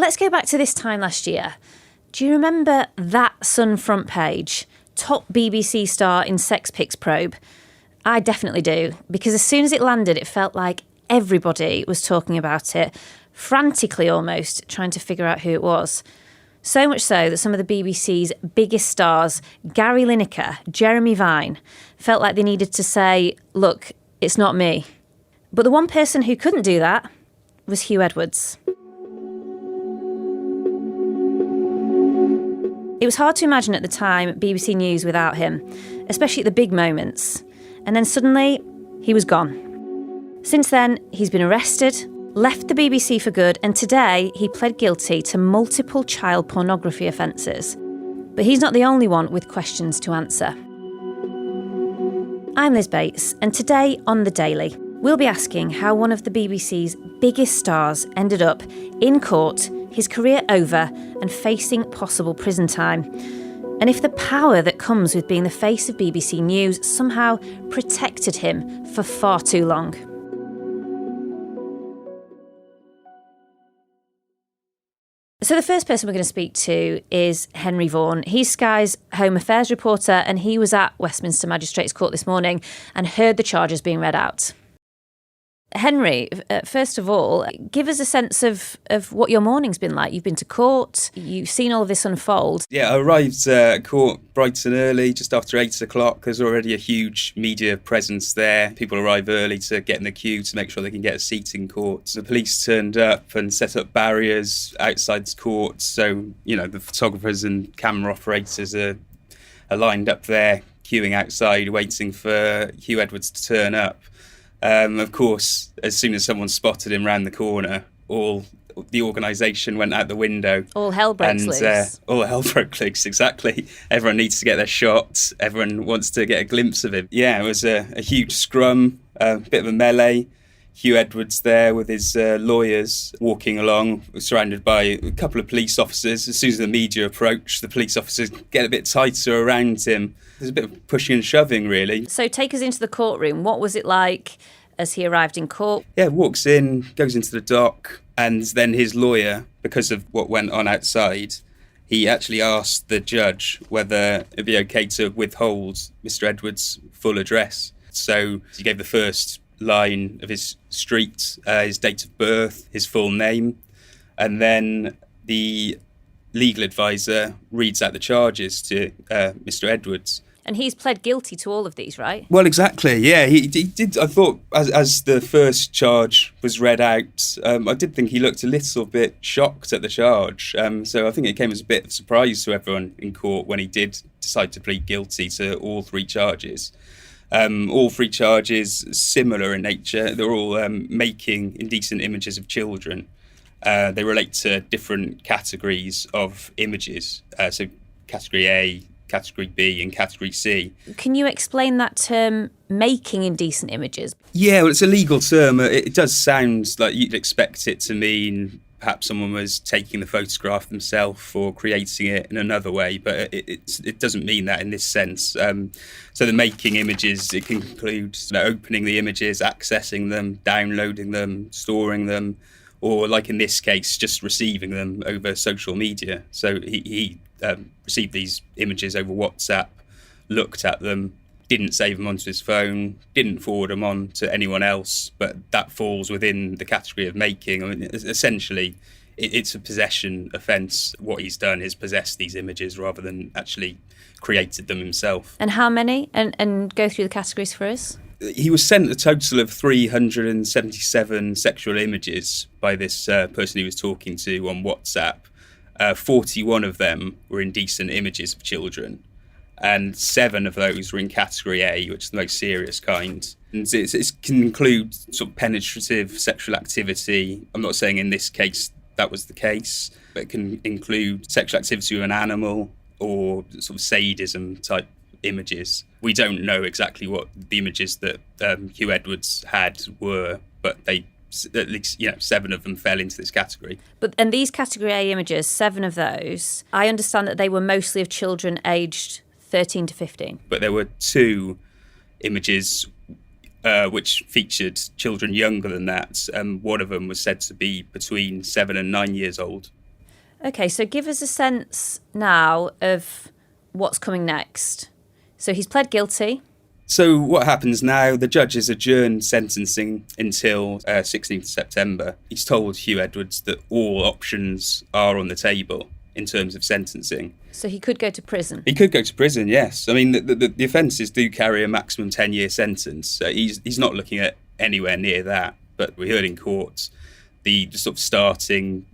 let's go back to this time last year. Do you remember that Sun front page? Top BBC star in sex pics probe? I definitely do, because as soon as it landed, it felt like everybody was talking about it, frantically almost, trying to figure out who it was. So much so that some of the BBC's biggest stars, Gary Lineker, Jeremy Vine, felt like they needed to say, look, it's not me. But the one person who couldn't do that was Huw Edwards. It was hard to imagine at the time BBC News without him, especially at the big moments. And then suddenly, he was gone. Since then, he's been arrested, left the BBC for good, and today he pled guilty to multiple child pornography offences. But he's not the only one with questions to answer. I'm Liz Bates, and today on The Daily, we'll be asking how one of the BBC's biggest stars ended up in court, his career over, and facing possible prison time. And if the power that comes with being the face of BBC News somehow protected him for far too long. So the first person we're going to speak to is Henry Vaughn. He's Sky's Home Affairs reporter, and he was at Westminster Magistrates Court this morning and heard the charges being read out. Henry, first of all, give us a sense of what your morning's been like. You've been to court, you've seen all of this unfold. Yeah, I arrived at court bright and early, just after 8 o'clock. There's already a huge media presence there. People arrive early to get in the queue to make sure they can get a seat in court. The police turned up and set up barriers outside the court. So, the photographers and camera operators are lined up there, queuing outside, waiting for Huw Edwards to turn up. Of course, as soon as someone spotted him round the corner, all the organisation went out the window. All hell broke loose. All hell broke loose, exactly. Everyone needs to get their shots. Everyone wants to get a glimpse of him. Yeah, it was a huge scrum, a bit of a melee. Huw Edwards there with his lawyers walking along, surrounded by a couple of police officers. As soon as the media approach, the police officers get a bit tighter around him. There's a bit of pushing and shoving, really. So take us into the courtroom. What was it like as he arrived in court? Yeah, walks in, goes into the dock, and then his lawyer, because of what went on outside, he actually asked the judge whether it'd be okay to withhold Mr. Edwards' full address. So he gave the first line of his street, his date of birth, his full name, and then the legal advisor reads out the charges to Mr. Edwards. And he's pled guilty to all of these, right? Well, exactly, yeah. He did. I thought as the first charge was read out, I did think he looked a little bit shocked at the charge. So I think it came as a bit of a surprise to everyone in court when he did decide to plead guilty to all three charges. All three charges similar in nature. They're all making indecent images of children. They relate to different categories of images. So category A, category B and category C. Can you explain that term, making indecent images? Yeah, well, it's a legal term. It does sound like you'd expect it to mean perhaps someone was taking the photograph themselves or creating it in another way, but it doesn't mean that in this sense. So the making images, it can include opening the images, accessing them, downloading them, storing them, or like in this case, just receiving them over social media. So he received these images over WhatsApp, looked at them, didn't save them onto his phone, didn't forward them on to anyone else, but that falls within the category of making. I mean, essentially, it's a possession offence. What he's done is possess these images rather than actually created them himself. And how many? And go through the categories for us. He was sent a total of 377 sexual images by this person he was talking to on WhatsApp. 41 of them were indecent images of children, and 7 of those were in category A, which is the most serious kind. And it can include sort of penetrative sexual activity. I'm not saying in this case that was the case, but it can include sexual activity with an animal or sort of sadism type images. We don't know exactly what the images that Huw Edwards had were, but they at least 7 of them fell into this category. And these category A images, 7 of those, I understand that they were mostly of children aged 13 to 15. But there were 2 images which featured children younger than that. One of them was said to be between 7 and 9 years old. Okay, so give us a sense now of what's coming next. So he's pled guilty. So what happens now, the judge has adjourned sentencing until 16th September. He's told Huw Edwards that all options are on the table in terms of sentencing. So he could go to prison? He could go to prison, yes. I mean, the offences do carry a maximum 10-year sentence. He's not looking at anywhere near that. But we heard in court the sort of starting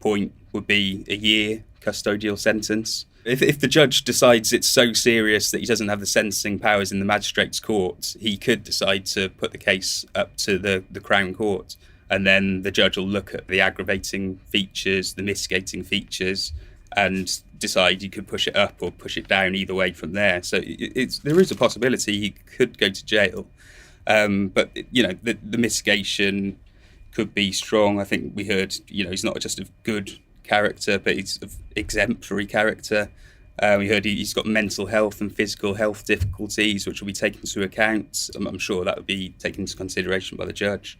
point would be a year custodial sentence. If the judge decides it's so serious that he doesn't have the sentencing powers in the magistrate's court, he could decide to put the case up to the Crown Court. And then the judge will look at the aggravating features, the mitigating features, and decide he could push it up or push it down either way from there. So there is a possibility he could go to jail. But, the mitigation could be strong. I think we heard, he's not just a good character, but he's of exemplary character. We heard he's got mental health and physical health difficulties, which will be taken into account. I'm sure that would be taken into consideration by the judge.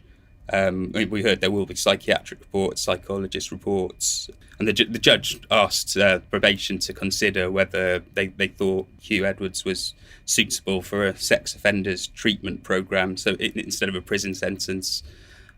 We heard there will be psychiatric reports, psychologist reports, and the judge asked probation to consider whether they thought Huw Edwards was suitable for a sex offenders treatment programme. So instead of a prison sentence,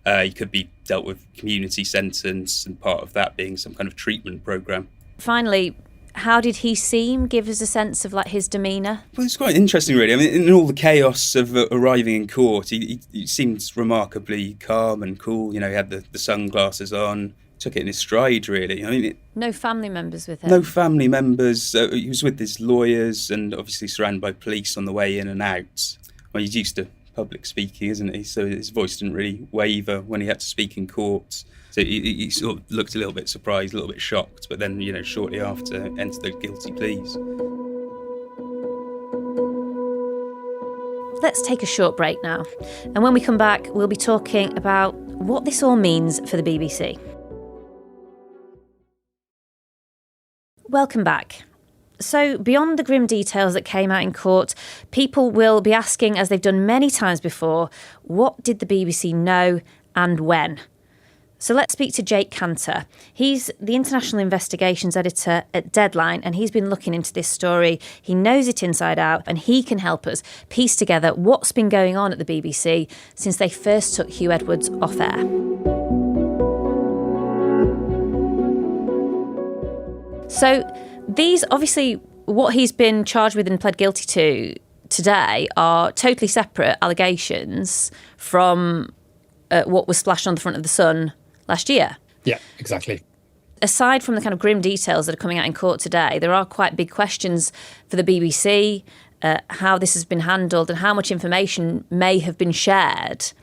he could be dealt with community sentence, and part of that being some kind of treatment programme. Finally, how did he seem? Give us a sense of his demeanour. Well, it's quite interesting, really. I mean, in all the chaos of arriving in court, he seemed remarkably calm and cool. He had the sunglasses on, took it in his stride, really. I mean, no family members with him? No family members. He was with his lawyers and obviously surrounded by police on the way in and out. Well, he's used to public speaking, isn't he? So his voice didn't really waver when he had to speak in court. So he sort of looked a little bit surprised, a little bit shocked, but then, shortly after, entered the guilty pleas. Let's take a short break now. And when we come back, we'll be talking about what this all means for the BBC. Welcome back. So, beyond the grim details that came out in court, people will be asking, as they've done many times before, what did the BBC know and when? So let's speak to Jake Kanter. He's the international investigations editor at Deadline, and he's been looking into this story. He knows it inside out, and he can help us piece together what's been going on at the BBC since they first took Huw Edwards off air. So these, obviously, what he's been charged with and pled guilty to today are totally separate allegations from what was splashed on the front of the Sun last year. Yeah, exactly. Aside from the kind of grim details that are coming out in court today, there are quite big questions for the BBC, how this has been handled and how much information may have been shared.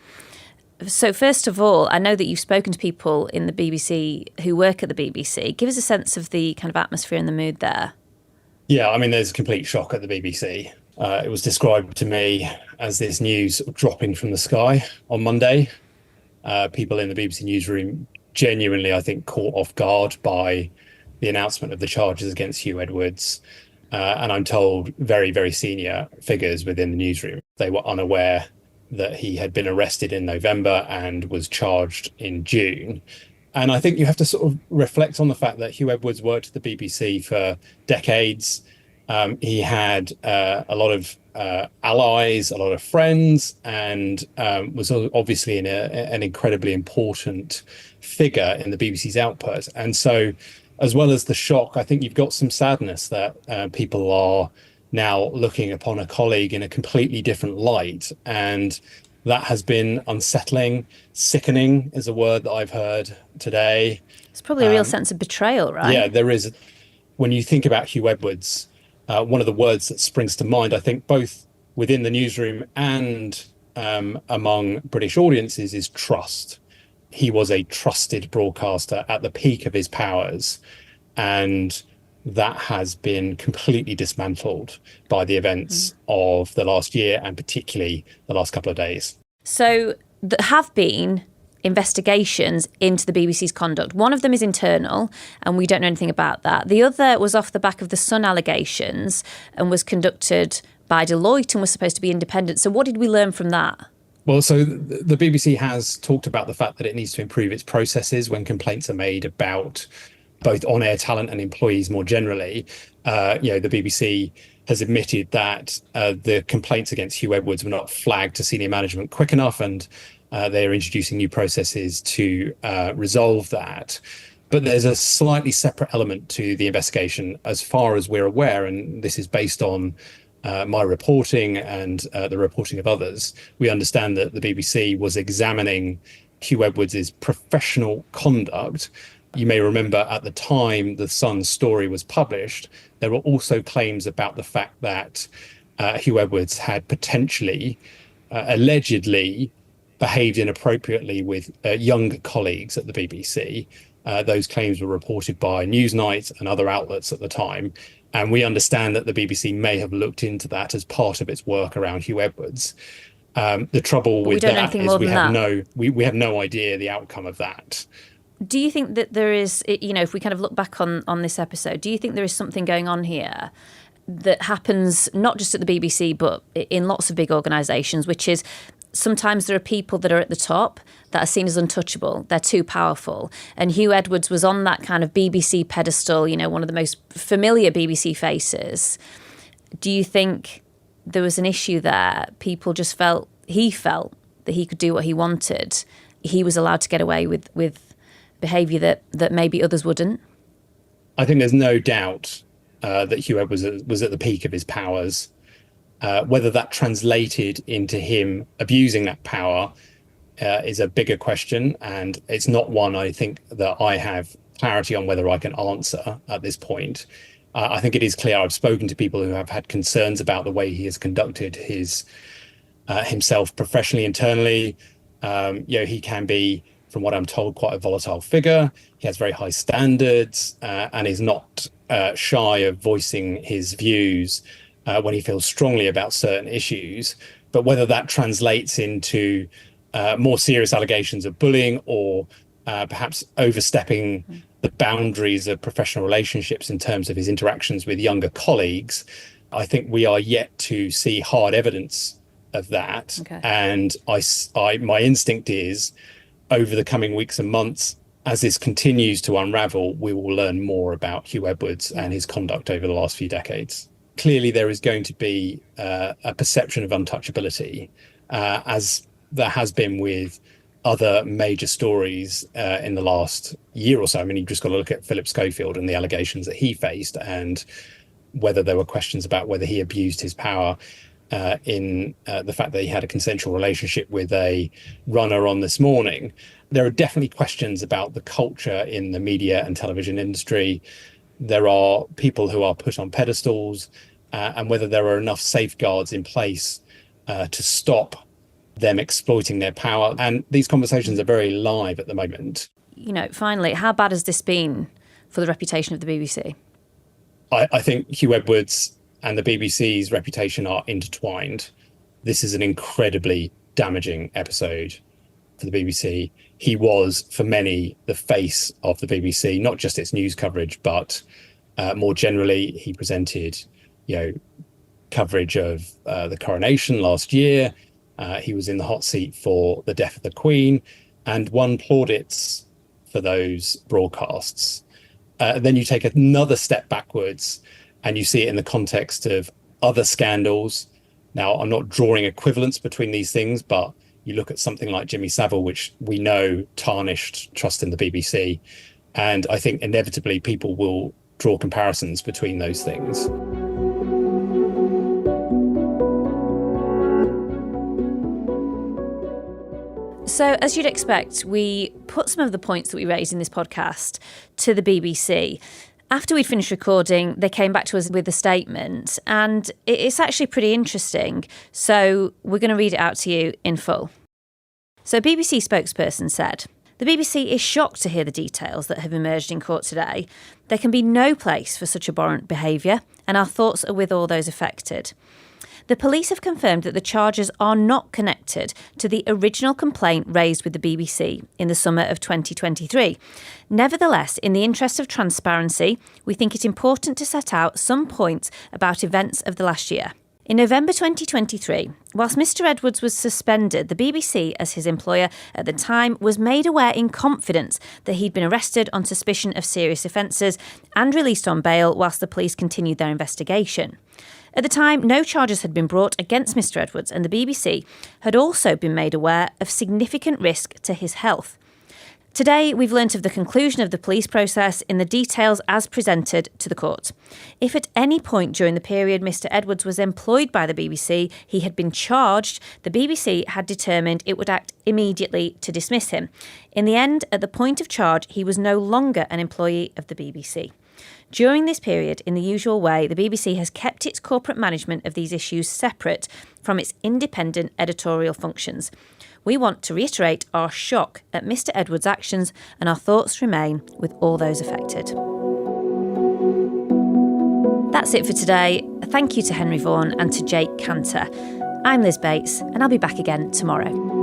So first of all, I know that you've spoken to people in the BBC who work at the BBC. Give us a sense of the kind of atmosphere and the mood there. Yeah, I mean, there's a complete shock at the BBC. It was described to me as this news dropping from the sky on Monday. People in the BBC newsroom genuinely, I think, caught off guard by the announcement of the charges against Huw Edwards. And I'm told very, very senior figures within the newsroom, they were unaware that he had been arrested in November and was charged in June. And I think you have to sort of reflect on the fact that Huw Edwards worked at the BBC for decades. He had a lot of allies, a lot of friends, and was obviously an incredibly important figure in the BBC's output. And so, as well as the shock, I think you've got some sadness that people are now looking upon a colleague in a completely different light. And that has been unsettling. Sickening is a word that I've heard today. It's probably a real sense of betrayal, right? Yeah, there is. When you think about Huw Edwards, one of the words that springs to mind, I think, both within the newsroom and among British audiences, is trust. He was a trusted broadcaster at the peak of his powers, and that has been completely dismantled by the events of the last year and particularly the last couple of days. So there have been investigations into the BBC's conduct. One of them is internal, and we don't know anything about that. The other was off the back of the Sun allegations and was conducted by Deloitte and was supposed to be independent. So what did we learn from that? Well, so the BBC has talked about the fact that it needs to improve its processes when complaints are made about both on-air talent and employees more generally. The BBC has admitted that the complaints against Huw Edwards were not flagged to senior management quick enough, and they're introducing new processes to resolve that. But there's a slightly separate element to the investigation as far as we're aware, and this is based on my reporting and the reporting of others. We understand that the BBC was examining Huw Edwards' professional conduct. You may remember at the time the Sun's story was published, there were also claims about the fact that Huw Edwards had potentially, allegedly, behaved inappropriately with younger colleagues at the BBC. Those claims were reported by Newsnight and other outlets at the time. And we understand that the BBC may have looked into that as part of its work around Huw Edwards. The trouble with that is we have no idea the outcome of that. Do you think that there is, if we kind of look back on this episode, do you think there is something going on here that happens not just at the BBC, but in lots of big organisations, which is sometimes there are people that are at the top that are seen as untouchable. They're too powerful. And Huw Edwards was on that kind of BBC pedestal, one of the most familiar BBC faces. Do you think there was an issue there? People just felt that he could do what he wanted. He was allowed to get away with behaviour that maybe others wouldn't? I think there's no doubt that Huw Edwards was at the peak of his powers. Whether that translated into him abusing that power is a bigger question, and it's not one I think that I have clarity on whether I can answer at this point. I think it is clear I've spoken to people who have had concerns about the way he has conducted himself professionally, internally. He can be, from what I'm told, quite a volatile figure. He has very high standards and is not shy of voicing his views when he feels strongly about certain issues. But whether that translates into more serious allegations of bullying or perhaps overstepping the boundaries of professional relationships in terms of his interactions with younger colleagues, I think we are yet to see hard evidence of that. Okay. And my instinct is, over the coming weeks and months, as this continues to unravel, we will learn more about Huw Edwards and his conduct over the last few decades. Clearly, there is going to be a perception of untouchability, as there has been with other major stories in the last year or so. I mean, you've just got to look at Philip Schofield and the allegations that he faced, and whether there were questions about whether he abused his power in the fact that he had a consensual relationship with a runner on This Morning. There are definitely questions about the culture in the media and television industry. There are people who are put on pedestals, and whether there are enough safeguards in place to stop them exploiting their power. And these conversations are very live at the moment. Finally, how bad has this been for the reputation of the BBC? I think Huw Edwards and the BBC's reputation are intertwined. This is an incredibly damaging episode for the BBC. He was, for many, the face of the BBC, not just its news coverage, but more generally, he presented, coverage of the coronation last year. He was in the hot seat for the death of the Queen and won plaudits for those broadcasts. Then you take another step backwards and you see it in the context of other scandals. Now, I'm not drawing equivalence between these things, but you look at something like Jimmy Savile, which we know tarnished trust in the BBC. And I think inevitably people will draw comparisons between those things. So, as you'd expect, we put some of the points that we raised in this podcast to the BBC. After we'd finished recording, they came back to us with a statement, and it's actually pretty interesting. So we're going to read it out to you in full. So, BBC spokesperson said, "The BBC is shocked to hear the details that have emerged in court today. There can be no place for such abhorrent behaviour, and our thoughts are with all those affected. The police have confirmed that the charges are not connected to the original complaint raised with the BBC in the summer of 2023. Nevertheless, in the interest of transparency, we think it important to set out some points about events of the last year. In November 2023, whilst Mr. Edwards was suspended, the BBC, as his employer at the time, was made aware in confidence that he'd been arrested on suspicion of serious offences and released on bail whilst the police continued their investigation. At the time, no charges had been brought against Mr. Edwards, and the BBC had also been made aware of significant risk to his health. Today, we've learnt of the conclusion of the police process in the details as presented to the court. If at any point during the period Mr. Edwards was employed by the BBC, he had been charged, the BBC had determined it would act immediately to dismiss him. In the end, at the point of charge, he was no longer an employee of the BBC. During this period, in the usual way, the BBC has kept its corporate management of these issues separate from its independent editorial functions. We want to reiterate our shock at Mr. Edwards' actions, and our thoughts remain with all those affected. That's it for today. Thank you to Henry Vaughn and to Jake Kanter. I'm Liz Bates, and I'll be back again tomorrow.